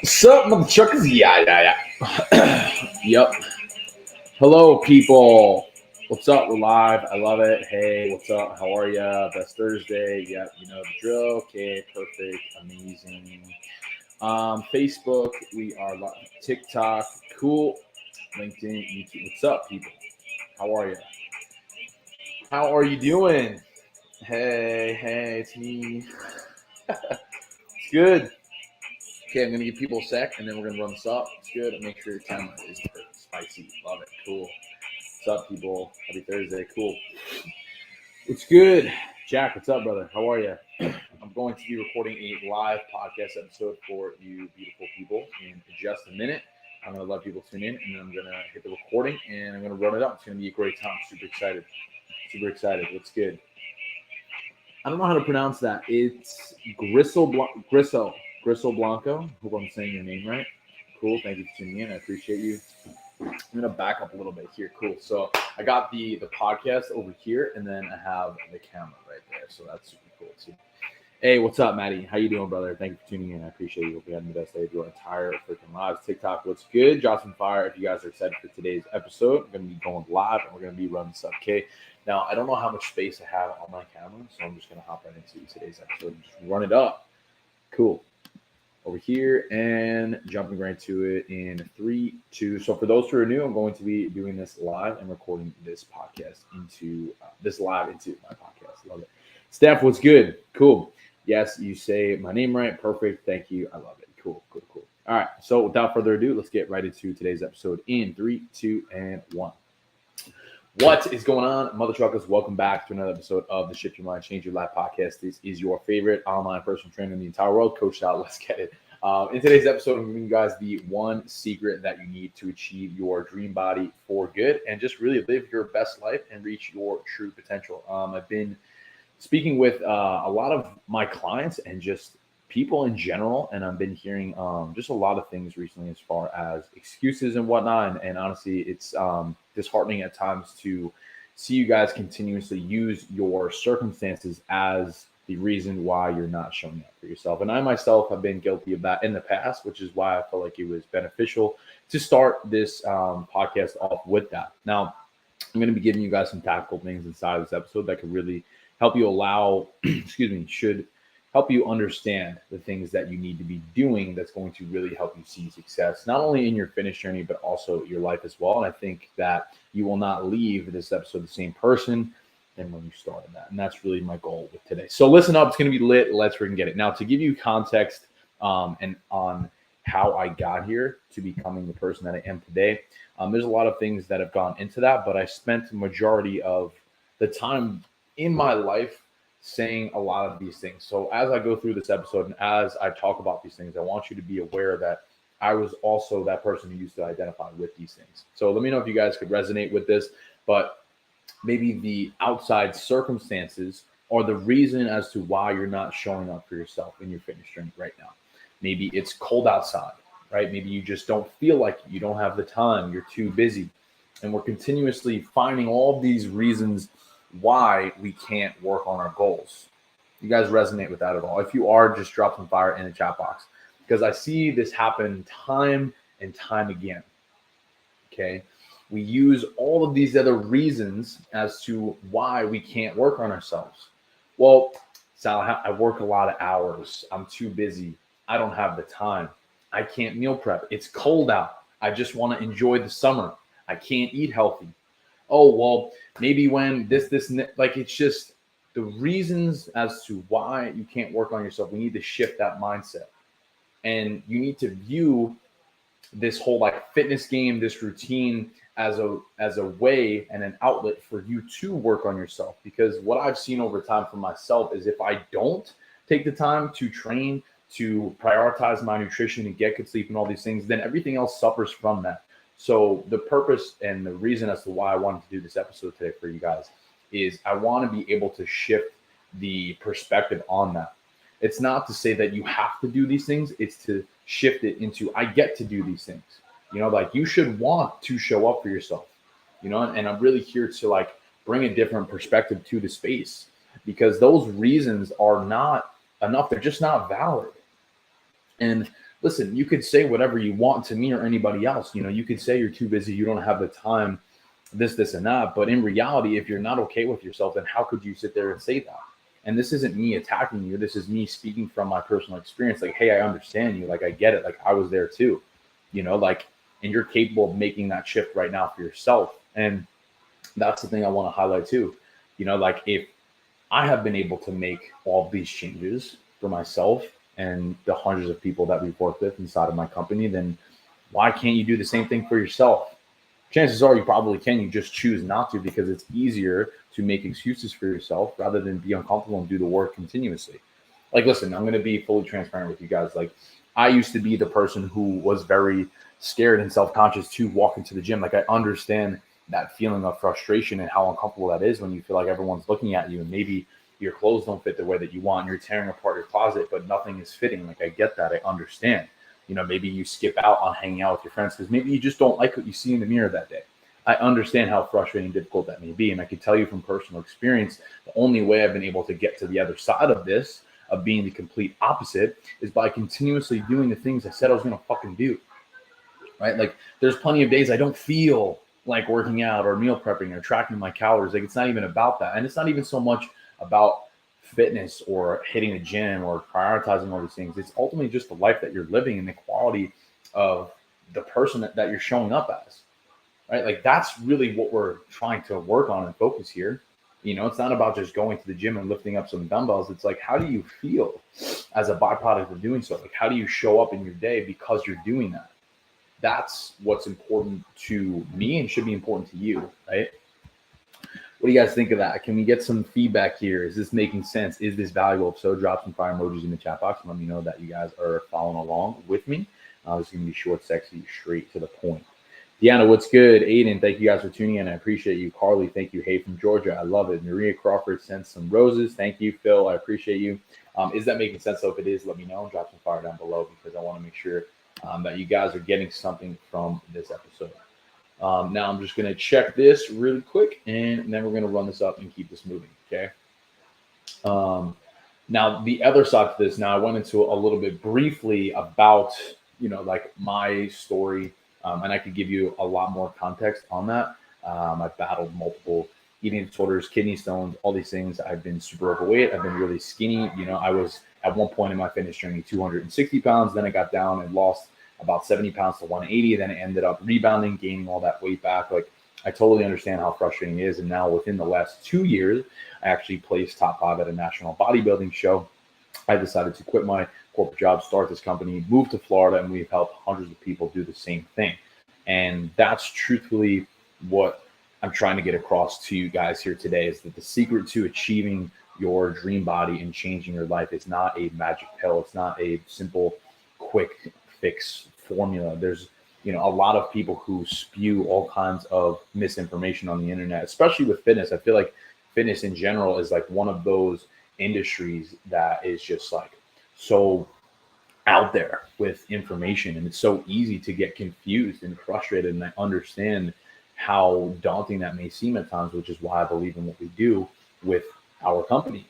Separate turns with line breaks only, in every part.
What's up, motherfuckers? Yeah. Yep. Hello, people. What's up? We're live. I love it. Hey, what's up? How are ya? Best Thursday. Yep, you know the drill. Okay, perfect, amazing. Facebook, we are live. TikTok, cool. LinkedIn, YouTube. What's up, people? How are you? How are you doing? Hey, it's me. It's good. Okay, I'm gonna give people a sec, and then we're gonna run this up. It's good. Make sure your camera is spicy. Love it. Cool. What's up, people? Happy Thursday. Cool. What's good, Jack? What's up, brother? How are you? I'm going to be recording a live podcast episode for you beautiful people in just a minute. I'm gonna let people tune in, and then I'm gonna hit the recording, and I'm gonna run it up. It's gonna be a great time. Super excited. Super excited. What's good? I don't know how to pronounce that. It's Grisel Blanco. Hope I'm saying your name right. Cool. Thank you for tuning in. I appreciate you. I'm gonna back up a little bit here. Cool. So I got the podcast over here, and then I have the camera right there. So that's super cool too. Hey, what's up, Maddie? How you doing, brother? Thank you for tuning in. I appreciate you. Hope you're having the best day of your entire freaking lives. TikTok, what's good? Jocelyn Fire. If you guys are excited for today's episode, I'm gonna be going live, and we're gonna be running stuff. Okay. Now I don't know how much space I have on my camera, so I'm just gonna hop right into today's episode and just run it up. Cool. Over here and jumping right to it in 3, 2. So for those who are new, I'm going to be doing this live and recording this podcast into this live into my podcast. Love it. Steph, what's good? Cool. Yes, you say my name right. Perfect. Thank you. I love it. Cool. All right. So without further ado, let's get right into today's episode in 3, 2, and 1. What is going on, mother truckers? Welcome back to another episode of the Shift Your Mind, Change Your Life podcast. This is your favorite online personal trainer in the entire world, Coach Al. Let's get it. In today's episode, I'm giving you guys the one secret that you need to achieve your dream body for good and just really live your best life and reach your true potential. I've been speaking with a lot of my clients and just people in general, and I've been hearing just a lot of things recently as far as excuses and whatnot. And honestly, it's disheartening at times to see you guys continuously use your circumstances as the reason why you're not showing up for yourself. And I myself have been guilty of that in the past, which is why I felt like it was beneficial to start this podcast off with that. Now, I'm going to be giving you guys some tactical things inside of this episode that could really help you should help you understand the things that you need to be doing that's going to really help you see success, not only in your fitness journey, but also your life as well. And I think that you will not leave this episode the same person than when you started that. And that's really my goal with today. So listen up, it's going to be lit. Let's freaking get it. Now, to give you context and on how I got here to becoming the person that I am today, there's a lot of things that have gone into that, but I spent the majority of the time in my life saying a lot of these things. So as I go through this episode and as I talk about these things, I want you to be aware that I was also that person who used to identify with these things. So let me know if you guys could resonate with this, but maybe the outside circumstances are the reason as to why you're not showing up for yourself in your fitness journey right now. Maybe it's cold outside, right? Maybe you just don't feel like it. You don't have the time. You're too busy. And we're continuously finding all these reasons why we can't work on our goals. You guys resonate with that at all? If you are, just drop some fire in the chat box, because I see this happen time and time again. Okay. We use all of these other reasons as to why we can't work on ourselves. Well, Sal, I work a lot of hours. I'm too busy. I don't have the time. I can't meal prep. It's cold out. I just want to enjoy the summer. I can't eat healthy. Oh, well, maybe when like it's just the reasons as to why you can't work on yourself. We need to shift that mindset. And you need to view this whole like fitness game, this routine as a way and an outlet for you to work on yourself. Because what I've seen over time for myself is if I don't take the time to train, to prioritize my nutrition and get good sleep and all these things, then everything else suffers from that. So the purpose and the reason as to why I wanted to do this episode today for you guys is I want to be able to shift the perspective on that. It's not to say that you have to do these things. It's to shift it into, I get to do these things. You know, like you should want to show up for yourself, you know, and I'm really here to like bring a different perspective to the space. because those reasons are not enough. They're just not valid. And listen, you could say whatever you want to me or anybody else. You could say you're too busy, you don't have the time, this, and that. But in reality, if you're not okay with yourself, then how could you sit there and say that? And this isn't me attacking you. This is me speaking from my personal experience. Like, hey, I understand you. Like, I get it. Like, I was there too, and you're capable of making that shift right now for yourself. And that's the thing I want to highlight too. If I have been able to make all of these changes for myself and the hundreds of people that we've worked with inside of my company, then why can't you do the same thing for yourself? Chances are you probably can. You just choose not to, because it's easier to make excuses for yourself rather than be uncomfortable and do the work continuously. Like, listen, I'm going to be fully transparent with you guys. Like, I used to be the person who was very scared and self-conscious to walk into the gym. Like, I understand that feeling of frustration and how uncomfortable that is when you feel like everyone's looking at you and maybe your clothes don't fit the way that you want. And you're tearing apart your closet, but nothing is fitting. Like, I get that. I understand. Maybe you skip out on hanging out with your friends because maybe you just don't like what you see in the mirror that day. I understand how frustrating and difficult that may be. And I can tell you from personal experience, the only way I've been able to get to the other side of this, of being the complete opposite, is by continuously doing the things I said I was going to fucking do. Right? Like, there's plenty of days I don't feel like working out or meal prepping or tracking my calories. Like, it's not even about that. And it's not even so much about fitness or hitting the gym or prioritizing all these things. It's ultimately just the life that you're living and the quality of the person that you're showing up as, right? Like, that's really what we're trying to work on and focus here. It's not about just going to the gym and lifting up some dumbbells. It's like, how do you feel as a byproduct of doing so? Like, how do you show up in your day because you're doing that? That's what's important to me and should be important to you, right? What do you guys think of that? Can we get some feedback here? Is this making sense? Is this valuable? If so, drop some fire emojis in the chat box and let me know that you guys are following along with me. This is going to be short, sexy, straight to the point. Deanna, what's good? Aiden, thank you guys for tuning in. I appreciate you. Carly, thank you. Hey, from Georgia, I love it. Maria Crawford sends some roses. Thank you, Phil. I appreciate you. Is that making sense? So if it is, let me know. Drop some fire down below, because I want to make sure that you guys are getting something from this episode. Now I'm just going to check this really quick, and then we're going to run this up and keep this moving. Okay. Now the other side to this, now I went into a little bit briefly about, like my story, and I could give you a lot more context on that. I've battled multiple eating disorders, kidney stones, all these things. I've been super overweight. I've been really skinny. I was at one point in my fitness journey, 260 pounds. Then I got down and lost about 70 pounds to 180. Then I ended up rebounding, gaining all that weight back. Like, I totally understand how frustrating it is. And now within the last 2 years, I actually placed top 5 at a national bodybuilding show. I decided to quit my corporate job, start this company, move to Florida, and we've helped hundreds of people do the same thing. And that's truthfully what I'm trying to get across to you guys here today, is that the secret to achieving your dream body and changing your life is not a magic pill. It's not a simple, quick fix formula. There's a lot of people who spew all kinds of misinformation on the internet, especially with fitness. I feel like fitness in general is like one of those industries that is just like so out there with information, and it's so easy to get confused and frustrated. And I understand how daunting that may seem at times, which is why I believe in what we do with our company,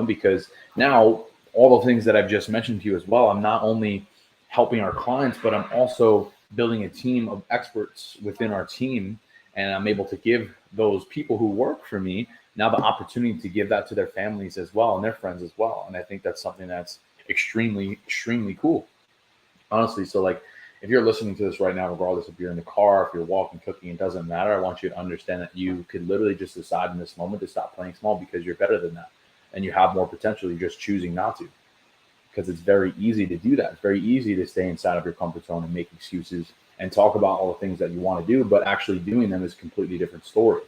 because now all the things that I've just mentioned to you as well, I'm not only helping our clients, but I'm also building a team of experts within our team. And I'm able to give those people who work for me now the opportunity to give that to their families as well and their friends as well. And I think that's something that's extremely, extremely cool, honestly. So like, if you're listening to this right now, regardless if you're in the car, if you're walking, cooking, it doesn't matter. I want you to understand that you could literally just decide in this moment to stop playing small, because you're better than that and you have more potential. You're just choosing not to, because it's very easy to do that. It's very easy to stay inside of your comfort zone and make excuses and talk about all the things that you want to do, but actually doing them is a completely different story.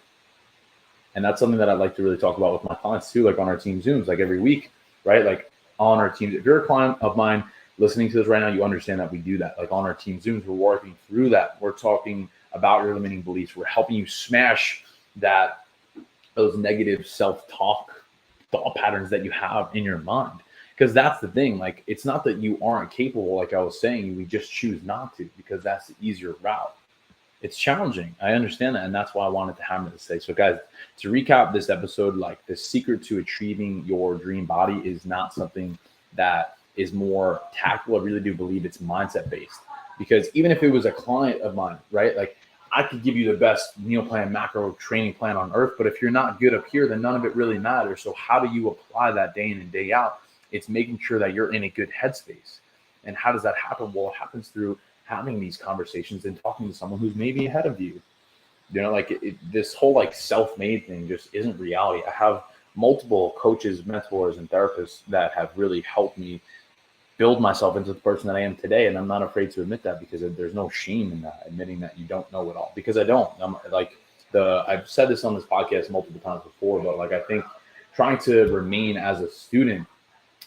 And that's something that I'd like to really talk about with my clients too, like on our team Zooms, like every week, right? Like on our teams, if you're a client of mine listening to this right now, you understand that we do that. Like on our team Zooms, we're working through that. We're talking about your limiting beliefs. We're helping you smash those negative self-talk thought patterns that you have in your mind. Because that's the thing. Like, it's not that you aren't capable, like I was saying, we just choose not to, because that's the easier route. It's challenging. I understand that. And that's why I wanted to hammer this today. So guys, to recap this episode, like the secret to achieving your dream body is not something that is more tactical. I really do believe it's mindset based, because even if it was a client of mine, right? Like I could give you the best meal plan, macro training plan on earth, but if you're not good up here, then none of it really matters. So how do you apply that day in and day out? It's making sure that you're in a good headspace. And how does that happen? Well, it happens through having these conversations and talking to someone who's maybe ahead of you. You know, like this whole like self-made thing just isn't reality. I have multiple coaches, mentors, and therapists that have really helped me build myself into the person that I am today. And I'm not afraid to admit that, because there's no shame in that, admitting that you don't know it all, because I don't. I'm like I've said this on this podcast multiple times before, but like I think trying to remain as a student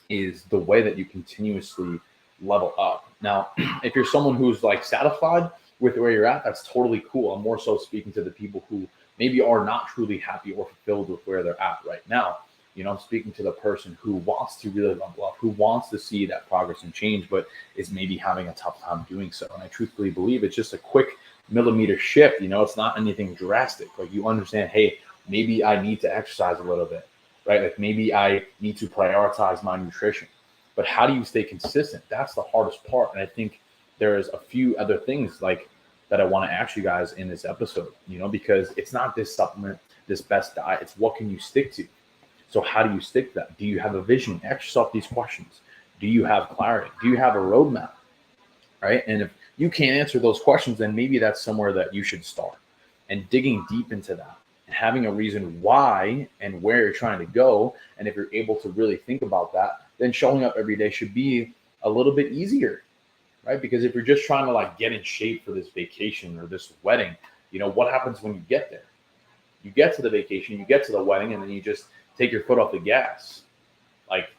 is the way that you continuously level up. Now, if you're someone who's like satisfied with where you're at, that's totally cool. I'm more so speaking to the people who maybe are not truly happy or fulfilled with where they're at right now. You know, I'm speaking to the person who wants to really level up, who wants to see that progress and change, but is maybe having a tough time doing so. And I truthfully believe it's just a quick millimeter shift. You know, it's not anything drastic. Like you understand, hey, maybe I need to exercise a little bit, right? Like maybe I need to prioritize my nutrition. But how do you stay consistent? That's the hardest part. And I think there's a few other things like that I want to ask you guys in this episode, you know, because it's not this supplement, this best diet. It's what can you stick to? So how do you stick to that? Do you have a vision? Ask yourself these questions. Do you have clarity? Do you have a roadmap? Right? And if you can't answer those questions, then maybe that's somewhere that you should start, and digging deep into that and having a reason why and where you're trying to go. And if you're able to really think about that, then showing up every day should be a little bit easier, right? Because if you're just trying to like get in shape for this vacation or this wedding, you know, what happens when you get there? You get to the vacation, you get to the wedding, and then you just take your foot off the gas. Like,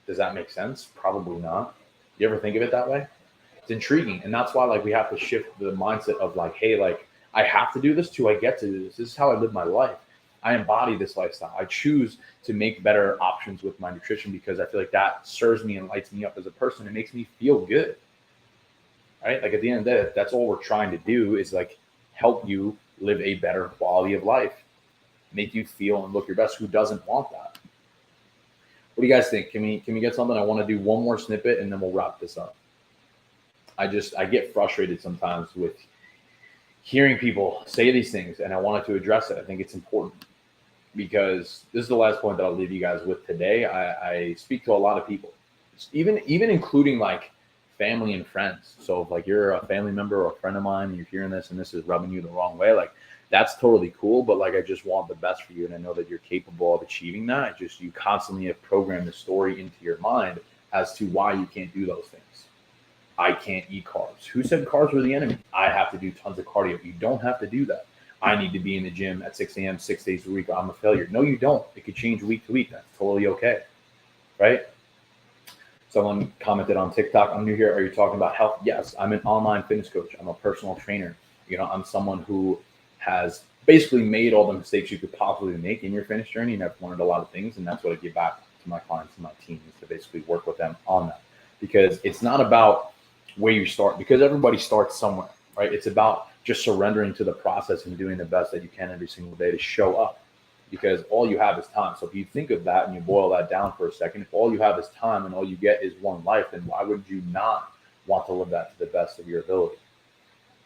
does that make sense? Probably not. You ever think of it that way? It's intriguing. And that's why like we have to shift the mindset of like, hey, like I have to do this till I get to do this. This is how I live my life. I embody this lifestyle. I choose to make better options with my nutrition because I feel like that serves me and lights me up as a person. It makes me feel good, right? Like at the end of the day, that's all we're trying to do is like help you live a better quality of life, make you feel and look your best. Who doesn't want that? What do you guys think? Can we get something? I want to do one more snippet and then we'll wrap this up. I get frustrated sometimes with hearing people say these things, and I wanted to address it. I think it's important because this is the last point that I'll leave you guys with today. I speak to a lot of people, even including like family and friends. So if like you're a family member or a friend of mine and you're hearing this and this is rubbing you the wrong way, like that's totally cool. But like I just want the best for you, and I know that you're capable of achieving that. You constantly have programmed the story into your mind as to why you can't do those things. I can't eat carbs. Who said carbs were the enemy? I have to do tons of cardio. You don't have to do that. I need to be in the gym at 6 a.m. 6 days a week. I'm a failure. No, you don't. It could change week to week. That's totally okay. Right? Someone commented on TikTok, I'm new here. Are you talking about health? Yes, I'm an online fitness coach. I'm a personal trainer. You know, I'm someone who has basically made all the mistakes you could possibly make in your fitness journey, and I've learned a lot of things. And that's what I give back to my clients and my team, is to basically work with them on that. Because it's not about where you start, because everybody starts somewhere, right? It's about just surrendering to the process and doing the best that you can every single day to show up, because all you have is time. So if you think of that and you boil that down for a second, if all you have is time and all you get is one life, then why would you not want to live that to the best of your ability?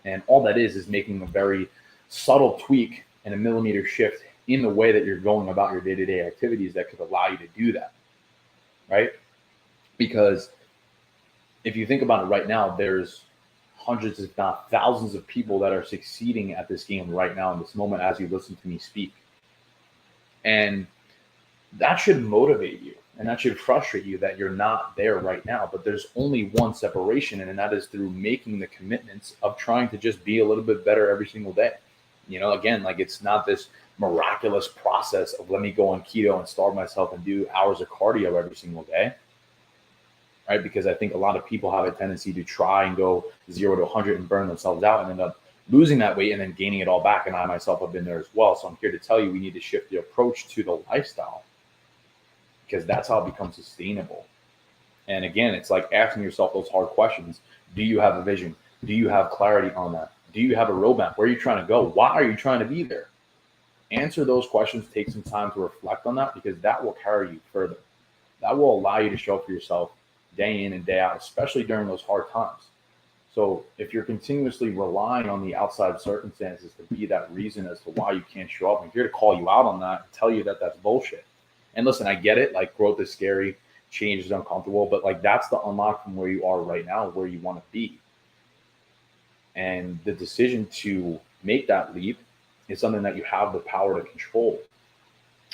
And all that is making a very subtle tweak and a millimeter shift in the way that you're going about your day-to-day activities that could allow you to do that, right? Because if you think about it right now, there's hundreds, if not thousands of people that are succeeding at this game right now in this moment as you listen to me speak. And that should motivate you, and that should frustrate you that you're not there right now. But there's only one separation, and that is through making the commitments of trying to just be a little bit better every single day. You know, again, like it's not this miraculous process of let me go on keto and starve myself and do hours of cardio every single day. Right? Because I think a lot of people have a tendency to try and go 0 to 100 and burn themselves out and end up losing that weight and then gaining it all back. And I myself have been there as well. So I'm here to tell you, we need to shift the approach to the lifestyle, because that's how it becomes sustainable. And again, it's like asking yourself those hard questions. Do you have a vision? Do you have clarity on that? Do you have a roadmap? Where are you trying to go? Why are you trying to be there? Answer those questions. Take some time to reflect on that, because that will carry you further. That will allow you to show up for yourself day in and day out, especially during those hard times. So if you're continuously relying on the outside circumstances to be that reason as to why you can't show up, I'm here to call you out on that and tell you that that's bullshit. And listen, I get it. Like, growth is scary, change is uncomfortable, but like, that's the unlock from where you are right now, where you want to be. And the decision to make that leap is something that you have the power to control.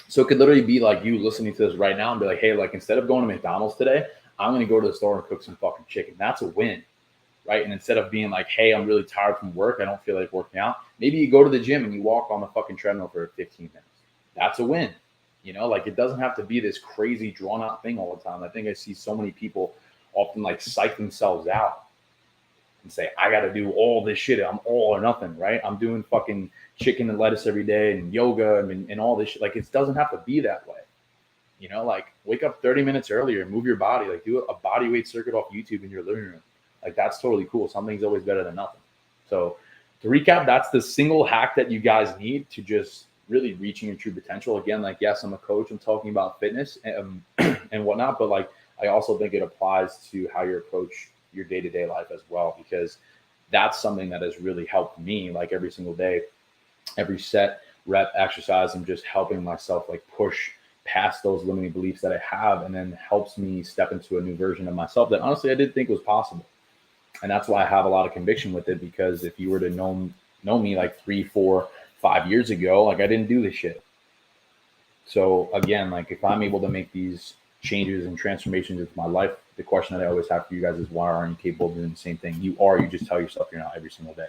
So it could literally be like you listening to this right now and be like, hey, like, instead of going to McDonald's today, I'm going to go to the store and cook some fucking chicken. That's a win, right? And instead of being like, hey, I'm really tired from work, I don't feel like working out, maybe you go to the gym and you walk on the fucking treadmill for 15 minutes. That's a win. You know, like, it doesn't have to be this crazy drawn out thing all the time. I think I see so many people often like psych themselves out and say, I got to do all this shit. I'm all or nothing, right? I'm doing fucking chicken and lettuce every day and yoga and all this shit. Like, it doesn't have to be that way. You know, like, wake up 30 minutes earlier and move your body. Like, do a body weight circuit off YouTube in your living room. Like, that's totally cool. Something's always better than nothing. So to recap, that's the single hack that you guys need to just really reaching your true potential. Again, like, yes, I'm a coach. I'm talking about fitness and whatnot, but like, I also think it applies to how you approach your day-to-day life as well, because that's something that has really helped me. Like, every single day, every set, rep, exercise, I'm just helping myself like push past those limiting beliefs that I have, and then helps me step into a new version of myself that honestly I didn't think was possible. And that's why I have a lot of conviction with it, because if you were to know me like 3, 4, 5 years ago, like, I didn't do this shit. So again, like, if I'm able to make these changes and transformations into my life, the question that I always have for you guys is, why aren't you capable of doing the same thing? You are. You just tell yourself you're not every single day.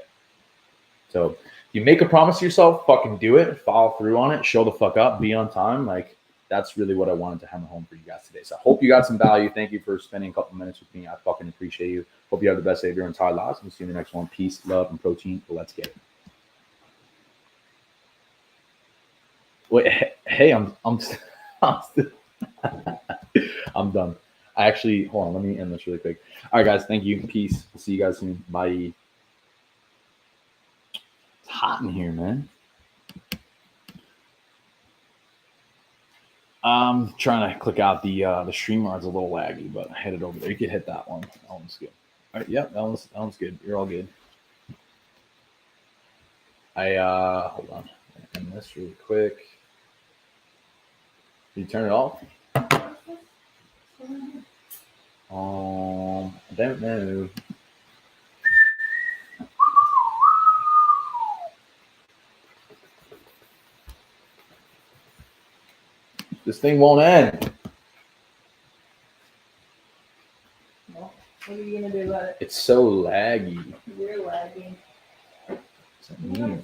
So if you make a promise to yourself, fucking do it, follow through on it, show the fuck up, be on time. Like, that's really what I wanted to hammer home for you guys today. So I hope you got some value. Thank you for spending a couple minutes with me. I fucking appreciate you. Hope you have the best day of your entire lives. We'll see you in the next one. Peace, love, and protein. Let's get it. Wait, hey, I'm done. I actually, hold on, let me end this really quick. All right, guys, thank you. Peace. See you guys soon. Bye. It's hot in here, man. I'm trying to click out the StreamYard's a little laggy, but I hit it over there. You can hit that one. That one's good. All right, yep, that one's good. You're all good. Hold on. End this really quick. Can you turn it off? I don't know. This thing won't end.
Well, what are you gonna do about it?
It's so laggy.
You're laggy.
What's that mean?